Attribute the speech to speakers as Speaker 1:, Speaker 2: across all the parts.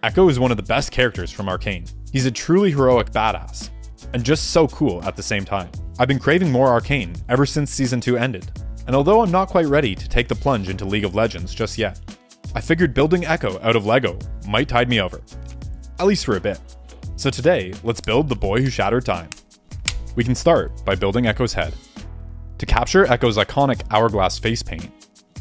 Speaker 1: Ekko is one of the best characters from Arcane. He's a truly heroic badass, and just so cool at the same time. I've been craving more Arcane ever since Season 2 ended, and although I'm not quite ready to take the plunge into League of Legends just yet, I figured building Ekko out of Lego might tide me over. At least for a bit. So today, let's build the boy who shattered time. We can start by building Ekko's head. To capture Ekko's iconic hourglass face paint,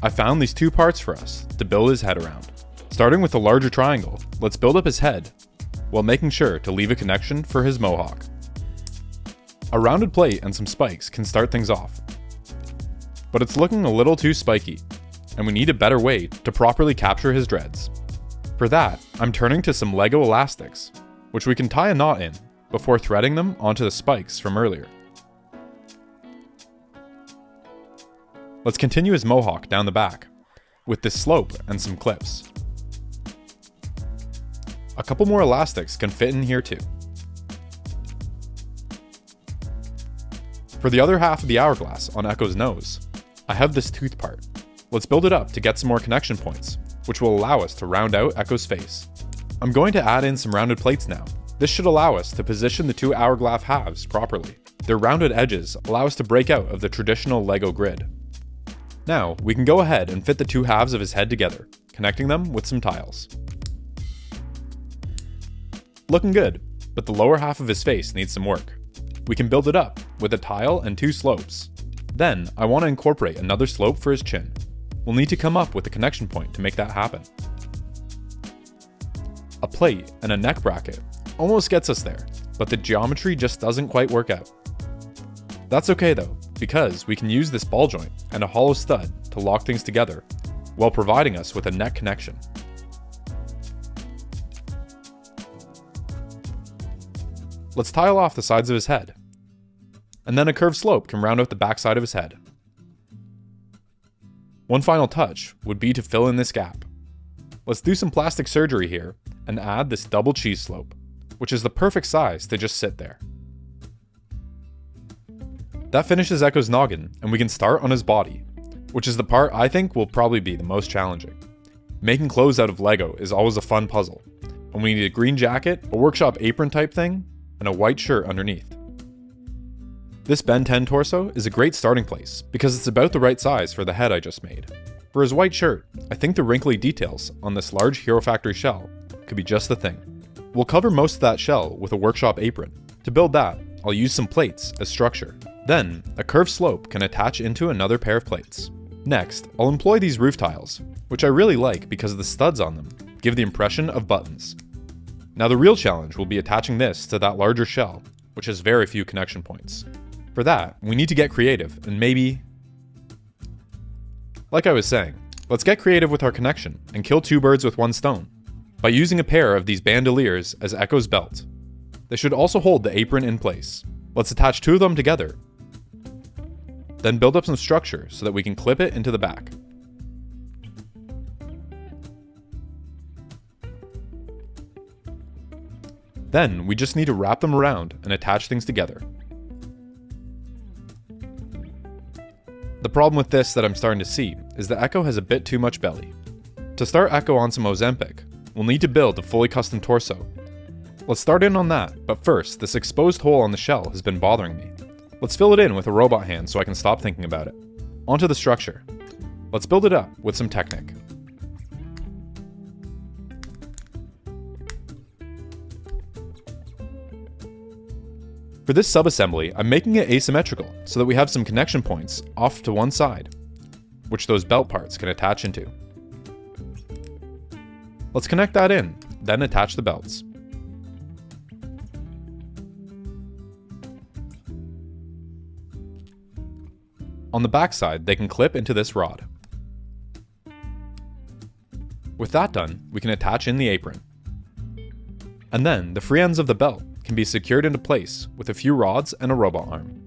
Speaker 1: I found these two parts for us to build his head around. Starting with the larger triangle, let's build up his head, while making sure to leave a connection for his mohawk. A rounded plate and some spikes can start things off, but it's looking a little too spiky, and we need a better way to properly capture his dreads. For that, I'm turning to some Lego elastics, which we can tie a knot in before threading them onto the spikes from earlier. Let's continue his mohawk down the back, with this slope and some clips. A couple more elastics can fit in here too. For the other half of the hourglass on Ekko's nose, I have this tooth part. Let's build it up to get some more connection points, which will allow us to round out Ekko's face. I'm going to add in some rounded plates now. This should allow us to position the two hourglass halves properly. Their rounded edges allow us to break out of the traditional Lego grid. Now, we can go ahead and fit the two halves of his head together, connecting them with some tiles. Looking good, but the lower half of his face needs some work. We can build it up with a tile and two slopes. Then, I want to incorporate another slope for his chin. We'll need to come up with a connection point to make that happen. A plate and a neck bracket almost gets us there, but the geometry just doesn't quite work out. That's okay though, because we can use this ball joint and a hollow stud to lock things together, while providing us with a neck connection. Let's tile off the sides of his head, and then a curved slope can round out the backside of his head. One final touch would be to fill in this gap. Let's do some plastic surgery here and add this double cheese slope, which is the perfect size to just sit there. That finishes Ekko's noggin, and we can start on his body, which is the part I think will probably be the most challenging. Making clothes out of Lego is always a fun puzzle, and we need a green jacket, a workshop apron type thing, and a white shirt underneath. This Ben 10 torso is a great starting place because it's about the right size for the head I just made. For his white shirt, I think the wrinkly details on this large Hero Factory shell could be just the thing. We'll cover most of that shell with a workshop apron. To build that, I'll use some plates as structure. Then, a curved slope can attach into another pair of plates. Next, I'll employ these roof tiles, which I really like because the studs on them give the impression of buttons. Now the real challenge will be attaching this to that larger shell, which has very few connection points. For that, we need to get creative and maybe... Like I was saying, let's get creative with our connection and kill two birds with one stone by using a pair of these bandoliers as Ekko's belt. They should also hold the apron in place. Let's attach two of them together, then build up some structure so that we can clip it into the back. Then we just need to wrap them around and attach things together. The problem with this that I'm starting to see is that Ekko has a bit too much belly. To start Ekko on some Ozempic, we'll need to build a fully custom torso. Let's start in on that, but first, this exposed hole on the shell has been bothering me. Let's fill it in with a robot hand so I can stop thinking about it. Onto the structure. Let's build it up with some Technic. For this subassembly, I'm making it asymmetrical so that we have some connection points off to one side, which those belt parts can attach into. Let's connect that in, then attach the belts. On the back side, they can clip into this rod. With that done, we can attach in the apron. And then, the free ends of the belt can be secured into place with a few rods and a robot arm.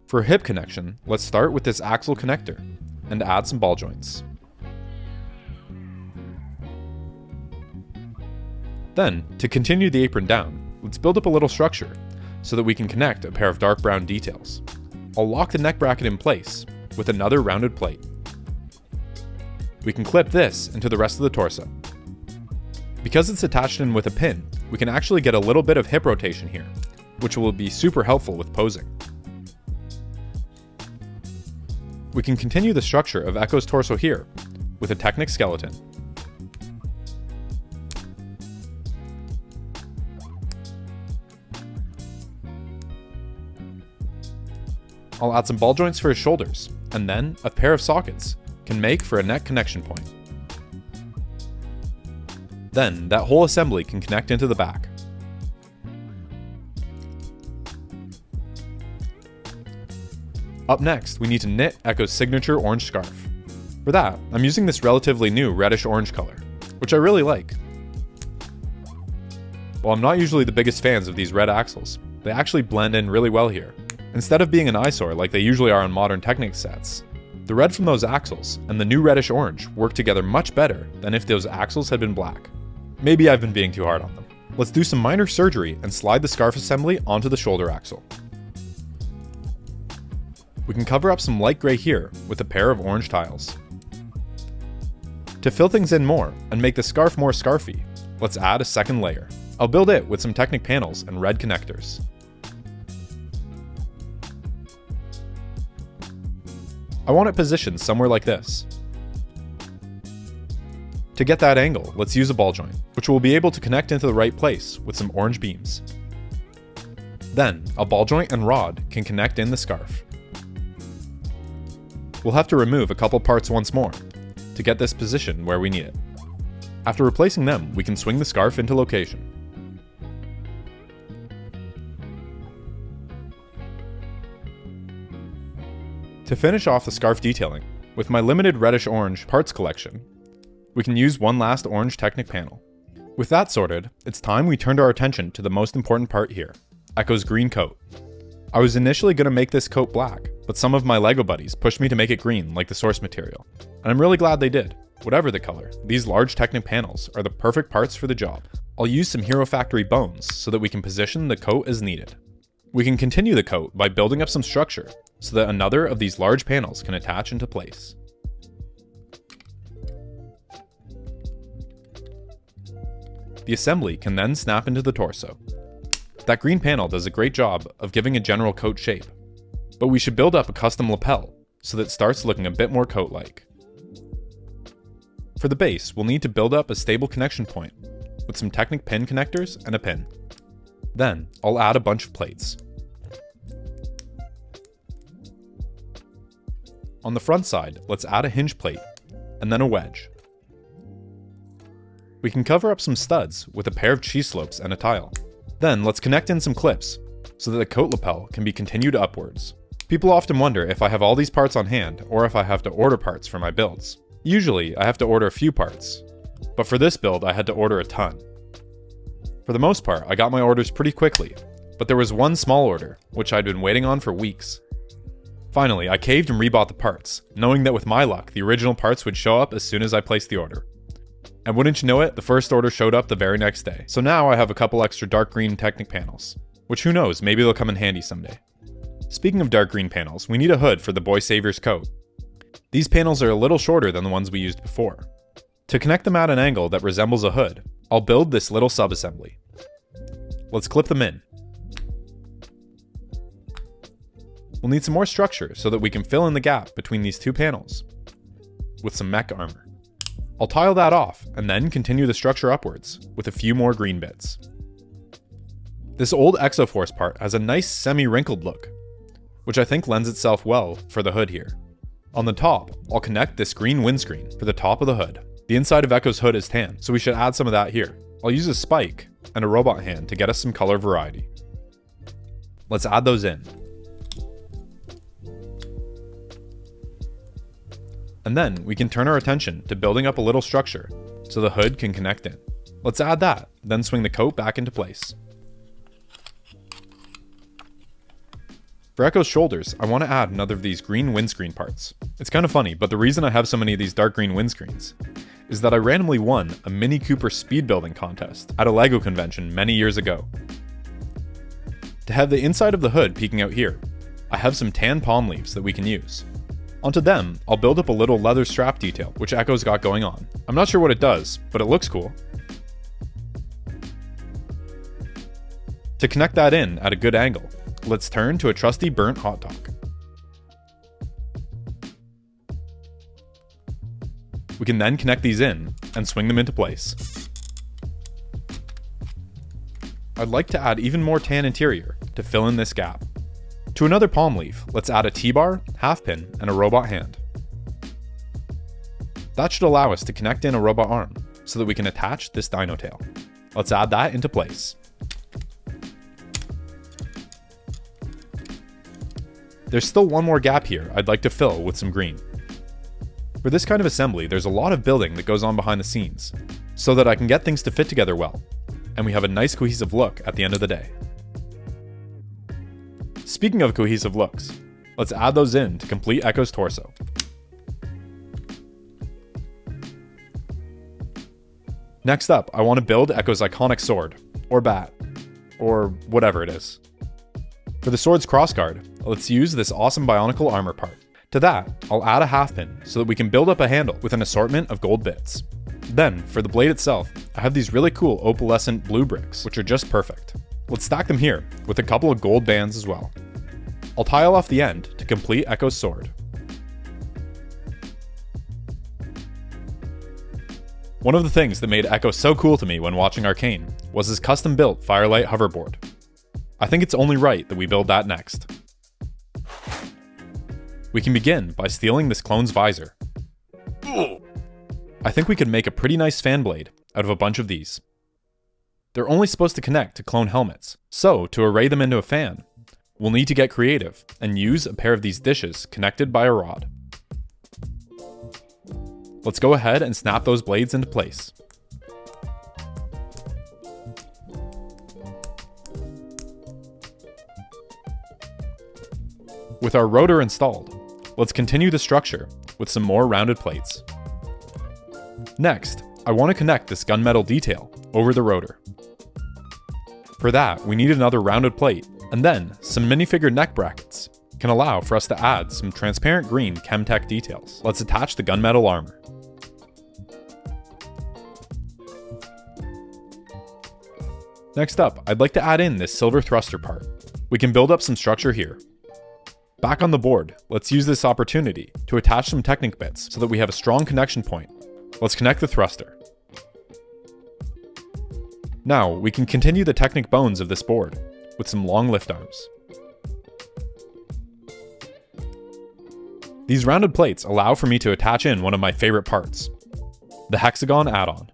Speaker 1: For a hip connection, let's start with this axle connector and add some ball joints. Then, to continue the apron down, let's build up a little structure so that we can connect a pair of dark brown details. I'll lock the neck bracket in place with another rounded plate. We can clip this into the rest of the torso. Because it's attached in with a pin, we can actually get a little bit of hip rotation here, which will be super helpful with posing. We can continue the structure of Ekko's torso here with a Technic skeleton. I'll add some ball joints for his shoulders, and then a pair of sockets can make for a neck connection point. Then that whole assembly can connect into the back. Up next, we need to knit Ekko's signature orange scarf. For that, I'm using this relatively new reddish-orange color, which I really like. While I'm not usually the biggest fans of these red axles, they actually blend in really well here. Instead of being an eyesore like they usually are on modern Technic sets, the red from those axles and the new reddish-orange work together much better than if those axles had been black. Maybe I've been being too hard on them. Let's do some minor surgery and slide the scarf assembly onto the shoulder axle. We can cover up some light gray here with a pair of orange tiles. To fill things in more and make the scarf more scarfy, let's add a second layer. I'll build it with some Technic panels and red connectors. I want it positioned somewhere like this. To get that angle, let's use a ball joint, which we'll be able to connect into the right place with some orange beams. Then, a ball joint and rod can connect in the scarf. We'll have to remove a couple parts once more to get this position where we need it. After replacing them, we can swing the scarf into location. To finish off the scarf detailing, with my limited reddish-orange parts collection, we can use one last orange Technic panel. With that sorted, it's time we turned our attention to the most important part here, Ekko's green coat. I was initially going to make this coat black, but some of my LEGO buddies pushed me to make it green like the source material, and I'm really glad they did. Whatever the color, these large Technic panels are the perfect parts for the job. I'll use some Hero Factory bones so that we can position the coat as needed. We can continue the coat by building up some structure so that another of these large panels can attach into place. The assembly can then snap into the torso. That green panel does a great job of giving a general coat shape, but we should build up a custom lapel so that it starts looking a bit more coat-like. For the base, we'll need to build up a stable connection point with some Technic pin connectors and a pin. Then, I'll add a bunch of plates. On the front side, let's add a hinge plate, and then a wedge. We can cover up some studs with a pair of cheese slopes and a tile. Then let's connect in some clips, so that the coat lapel can be continued upwards. People often wonder if I have all these parts on hand, or if I have to order parts for my builds. Usually, I have to order a few parts, but for this build I had to order a ton. For the most part, I got my orders pretty quickly, but there was one small order, which I'd been waiting on for weeks. Finally, I caved and rebought the parts, knowing that with my luck, the original parts would show up as soon as I placed the order. And wouldn't you know it, the first order showed up the very next day. So now I have a couple extra dark green Technic panels, which who knows, maybe they'll come in handy someday. Speaking of dark green panels, we need a hood for the Boy Savior's coat. These panels are a little shorter than the ones we used before. To connect them at an angle that resembles a hood, I'll build this little sub-assembly. Let's clip them in. We'll need some more structure so that we can fill in the gap between these two panels with some mech armor. I'll tile that off and then continue the structure upwards with a few more green bits. This old Exoforce part has a nice semi-wrinkled look, which I think lends itself well for the hood here. On the top, I'll connect this green windscreen for the top of the hood. The inside of Ekko's hood is tan, so we should add some of that here. I'll use a spike and a robot hand to get us some color variety. Let's add those in. And then we can turn our attention to building up a little structure so the hood can connect in. Let's add that, then swing the coat back into place. For Ekko's shoulders, I want to add another of these green windscreen parts. It's kind of funny, but the reason I have so many of these dark green windscreens is that I randomly won a Mini Cooper speed building contest at a LEGO convention many years ago. To have the inside of the hood peeking out here, I have some tan palm leaves that we can use. Onto them, I'll build up a little leather strap detail, which Ekko's got going on. I'm not sure what it does, but it looks cool. To connect that in at a good angle, let's turn to a trusty burnt hot dog. We can then connect these in and swing them into place. I'd like to add even more tan interior to fill in this gap. To another palm leaf, let's add a T-bar, half pin, and a robot hand. That should allow us to connect in a robot arm so that we can attach this dino tail. Let's add that into place. There's still one more gap here I'd like to fill with some green. For this kind of assembly, there's a lot of building that goes on behind the scenes, so that I can get things to fit together well, and we have a nice cohesive look at the end of the day. Speaking of cohesive looks, let's add those in to complete Ekko's torso. Next up, I want to build Ekko's iconic sword, or bat, or whatever it is. For the sword's crossguard, let's use this awesome bionicle armor part. To that, I'll add a half pin so that we can build up a handle with an assortment of gold bits. Then, for the blade itself, I have these really cool opalescent blue bricks, which are just perfect. Let's stack them here, with a couple of gold bands as well. I'll tile off the end to complete Ekko's sword. One of the things that made Ekko so cool to me when watching Arcane was his custom-built Firelight hoverboard. I think it's only right that we build that next. We can begin by stealing this clone's visor. I think we could make a pretty nice fan blade out of a bunch of these. They're only supposed to connect to clone helmets, so to array them into a fan, we'll need to get creative and use a pair of these dishes connected by a rod. Let's go ahead and snap those blades into place. With our rotor installed, let's continue the structure with some more rounded plates. Next, I want to connect this gunmetal detail over the rotor. For that, we need another rounded plate, and then some minifigure neck brackets can allow for us to add some transparent green Chemtech details. Let's attach the gunmetal armor. Next up, I'd like to add in this silver thruster part. We can build up some structure here. Back on the board, let's use this opportunity to attach some Technic bits so that we have a strong connection point. Let's connect the thruster. Now, we can continue the Technic bones of this board with some long lift arms. These rounded plates allow for me to attach in one of my favorite parts, the hexagon add-on.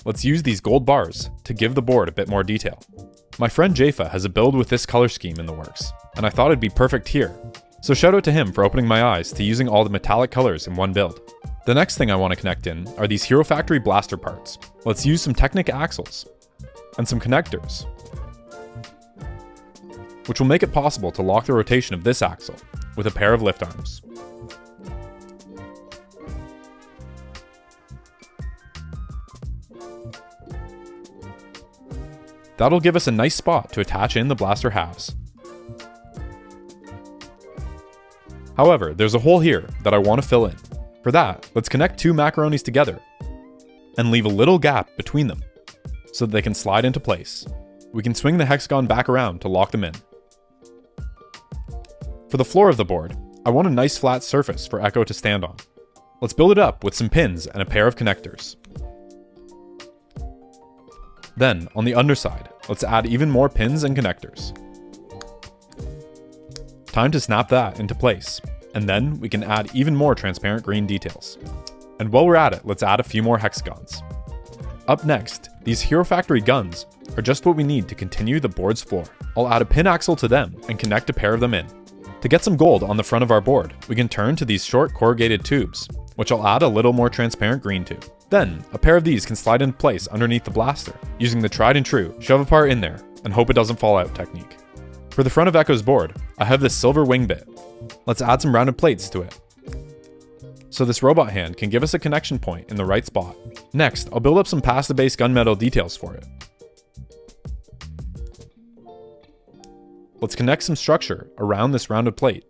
Speaker 1: Let's use these gold bars to give the board a bit more detail. My friend Jafa has a build with this color scheme in the works, and I thought it'd be perfect here. So shout out to him for opening my eyes to using all the metallic colors in one build. The next thing I want to connect in are these Hero Factory blaster parts. Let's use some Technic axles and some connectors, which will make it possible to lock the rotation of this axle with a pair of lift arms. That'll give us a nice spot to attach in the blaster halves. However, there's a hole here that I want to fill in. For that, let's connect two macaronis together and leave a little gap between them so that they can slide into place. We can swing the hexagon back around to lock them in. For the floor of the board, I want a nice flat surface for Ekko to stand on. Let's build it up with some pins and a pair of connectors. Then, on the underside, let's add even more pins and connectors. Time to snap that into place, and then we can add even more transparent green details. And while we're at it, let's add a few more hexagons. Up next, these Hero Factory guns are just what we need to continue the board's floor. I'll add a pin axle to them and connect a pair of them in. To get some gold on the front of our board, we can turn to these short corrugated tubes, which I'll add a little more transparent green to. Then, a pair of these can slide into place underneath the blaster, using the tried and true shove a part in there and hope it doesn't fall out technique. For the front of Ekko's board, I have this silver wing bit. Let's add some rounded plates to it, so this robot hand can give us a connection point in the right spot. Next, I'll build up some past the base gunmetal details for it. let's connect some structure around this rounded plate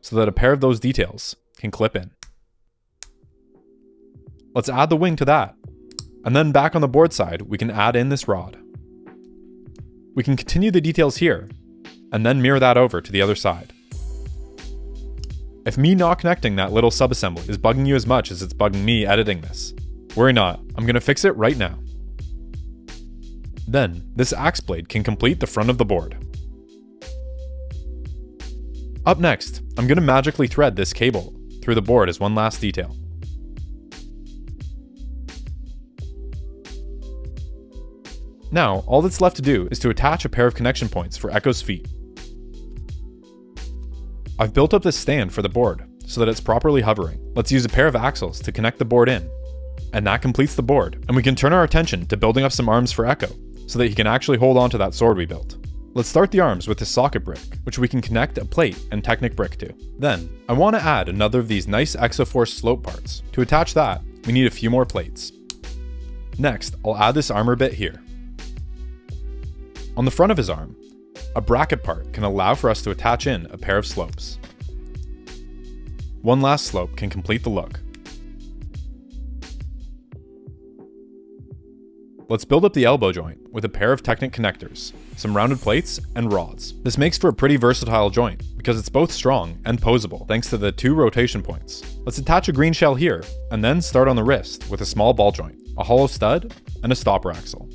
Speaker 1: so that a pair of those details can clip in. Let's add the wing to that, and then back on the board side, we can add in this rod. We can continue the details here, and then mirror that over to the other side. If me not connecting that little subassembly is bugging you as much as it's bugging me editing this, worry not, I'm gonna fix it right now. Then, this axe blade can complete the front of the board. Up next, I'm gonna magically thread this cable through the board as one last detail. Now, all that's left to do is to attach a pair of connection points for Ekko's feet. I've built up this stand for the board so that it's properly hovering. Let's use a pair of axles to connect the board in. And that completes the board, and we can turn our attention to building up some arms for Ekko so that he can actually hold on to that sword we built. Let's start the arms with this socket brick, which we can connect a plate and Technic brick to. Then, I want to add another of these nice Exoforce slope parts. To attach that, we need a few more plates. Next, I'll add this armor bit here. On the front of his arm, a bracket part can allow for us to attach in a pair of slopes. One last slope can complete the look. Let's build up the elbow joint with a pair of Technic connectors, some rounded plates, and rods. This makes for a pretty versatile joint because it's both strong and posable thanks to the 2 rotation points. Let's attach a green shell here, and then start on the wrist with a small ball joint, a hollow stud, and a stopper axle.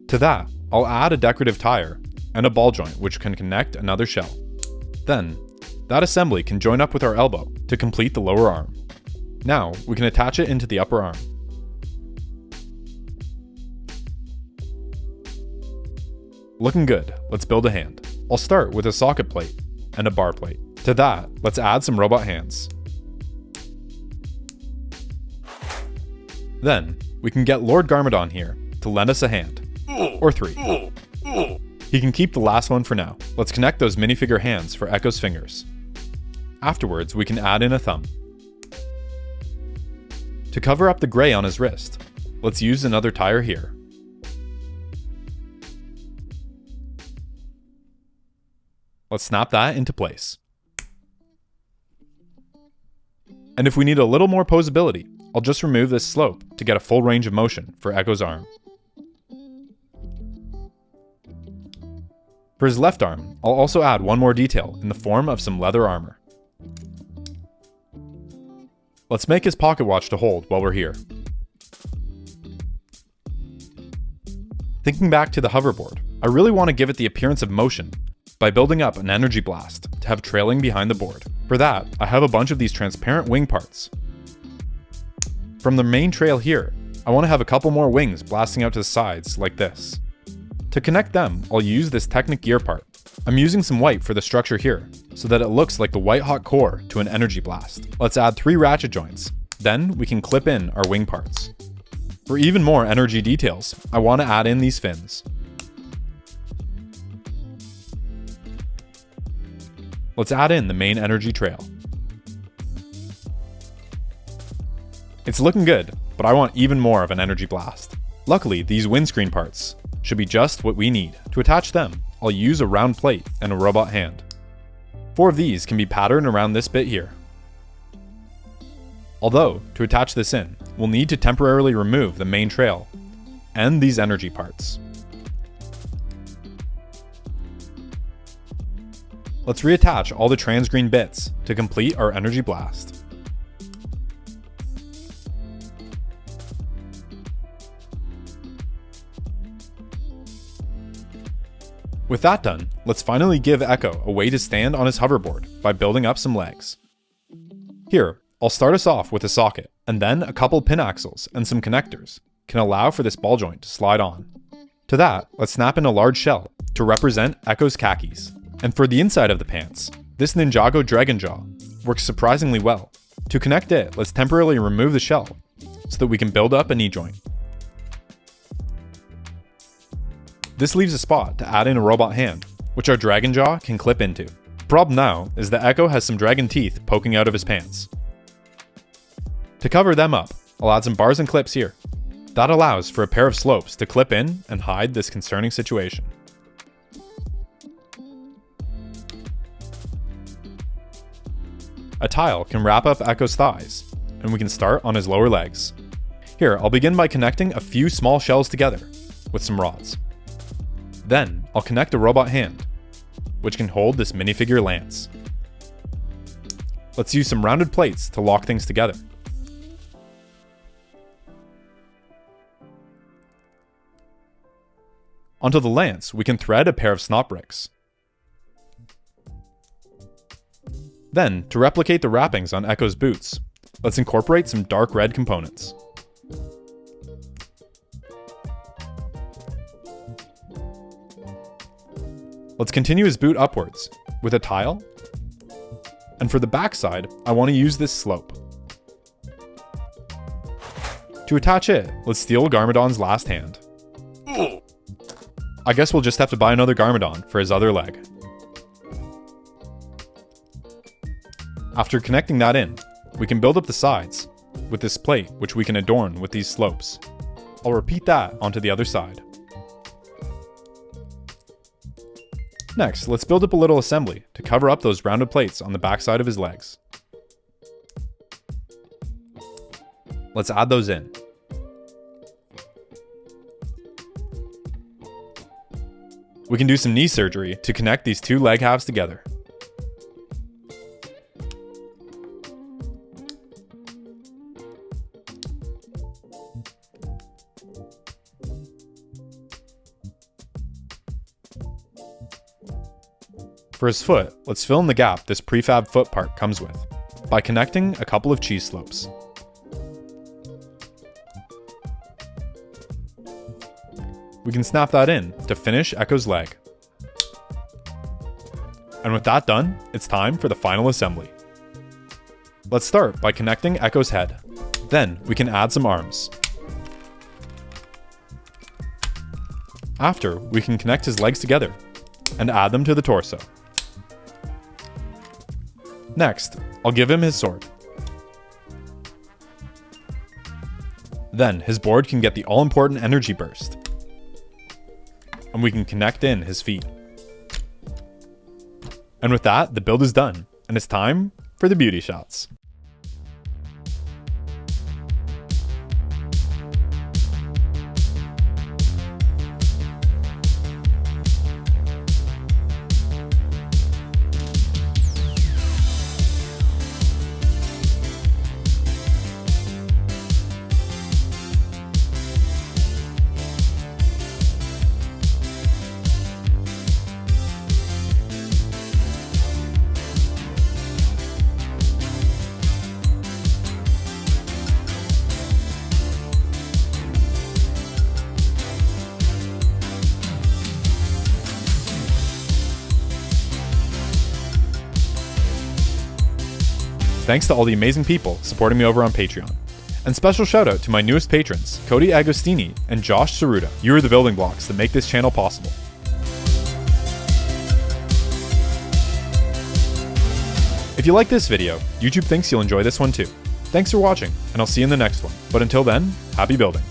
Speaker 1: To that, I'll add a decorative tire and a ball joint which can connect another shell. Then, that assembly can join up with our elbow to complete the lower arm. Now, we can attach it into the upper arm. Looking good, let's build a hand. I'll start with a socket plate and a bar plate. To that, let's add some robot hands. Then, we can get Lord Garmadon here to lend us a hand. Or 3. He can keep the last one for now. Let's connect those minifigure hands for Ekko's fingers. Afterwards, we can add in a thumb. To cover up the gray on his wrist, let's use another tire here. Let's snap that into place. And if we need a little more posability, I'll just remove this slope to get a full range of motion for Ekko's arm. For his left arm, I'll also add one more detail in the form of some leather armor. Let's make his pocket watch to hold while we're here. Thinking back to the hoverboard, I really want to give it the appearance of motion by building up an energy blast to have trailing behind the board. For that, I have a bunch of these transparent wing parts. From the main trail here, I want to have a couple more wings blasting out to the sides like this. To connect them, I'll use this Technic gear part. I'm using some white for the structure here, so that it looks like the white hot core to an energy blast. Let's add 3 ratchet joints, then we can clip in our wing parts. For even more energy details, I want to add in these fins. Let's add in the main energy trail. It's looking good, but I want even more of an energy blast. Luckily, these windscreen parts should be just what we need. To attach them, I'll use a round plate and a robot hand. 4 of these can be patterned around this bit here. Although, to attach this in, we'll need to temporarily remove the main trail and these energy parts. Let's reattach all the transgreen bits to complete our energy blast. With that done, let's finally give Ekko a way to stand on his hoverboard by building up some legs. Here, I'll start us off with a socket, and then a couple pin axles and some connectors can allow for this ball joint to slide on. To that, let's snap in a large shell to represent Ekko's khakis. And for the inside of the pants, this Ninjago Dragon Jaw works surprisingly well. To connect it, let's temporarily remove the shell so that we can build up a knee joint. This leaves a spot to add in a robot hand, which our Dragon Jaw can clip into. The problem now is that Ekko has some dragon teeth poking out of his pants. To cover them up, I'll add some bars and clips here. That allows for a pair of slopes to clip in and hide this concerning situation. A tile can wrap up Ekko's thighs, and we can start on his lower legs. Here, I'll begin by connecting a few small shells together with some rods. Then, I'll connect a robot hand, which can hold this minifigure lance. Let's use some rounded plates to lock things together. Onto the lance, we can thread a pair of snot bricks. Then, to replicate the wrappings on Ekko's boots, let's incorporate some dark red components. Let's continue his boot upwards with a tile. And for the backside, I want to use this slope. To attach it, let's steal Garmadon's last hand. I guess we'll just have to buy another Garmadon for his other leg. After connecting that in, we can build up the sides with this plate, which we can adorn with these slopes. I'll repeat that onto the other side. Next, let's build up a little assembly to cover up those rounded plates on the backside of his legs. Let's add those in. We can do some knee surgery to connect these two leg halves together. For his foot, let's fill in the gap this prefab foot part comes with by connecting a couple of cheese slopes. We can snap that in to finish Ekko's leg. And with that done, it's time for the final assembly. Let's start by connecting Ekko's head. Then we can add some arms. After, we can connect his legs together and add them to the torso. Next, I'll give him his sword. Then his board can get the all-important energy burst. And we can connect in his feet. And with that, the build is done, and it's time for the beauty shots. Thanks to all the amazing people supporting me over on Patreon. And special shout out to my newest patrons, Cody Agostini and Josh Saruda. You are the building blocks that make this channel possible. If you like this video, YouTube thinks you'll enjoy this one too. Thanks for watching, and I'll see you in the next one. But until then, happy building.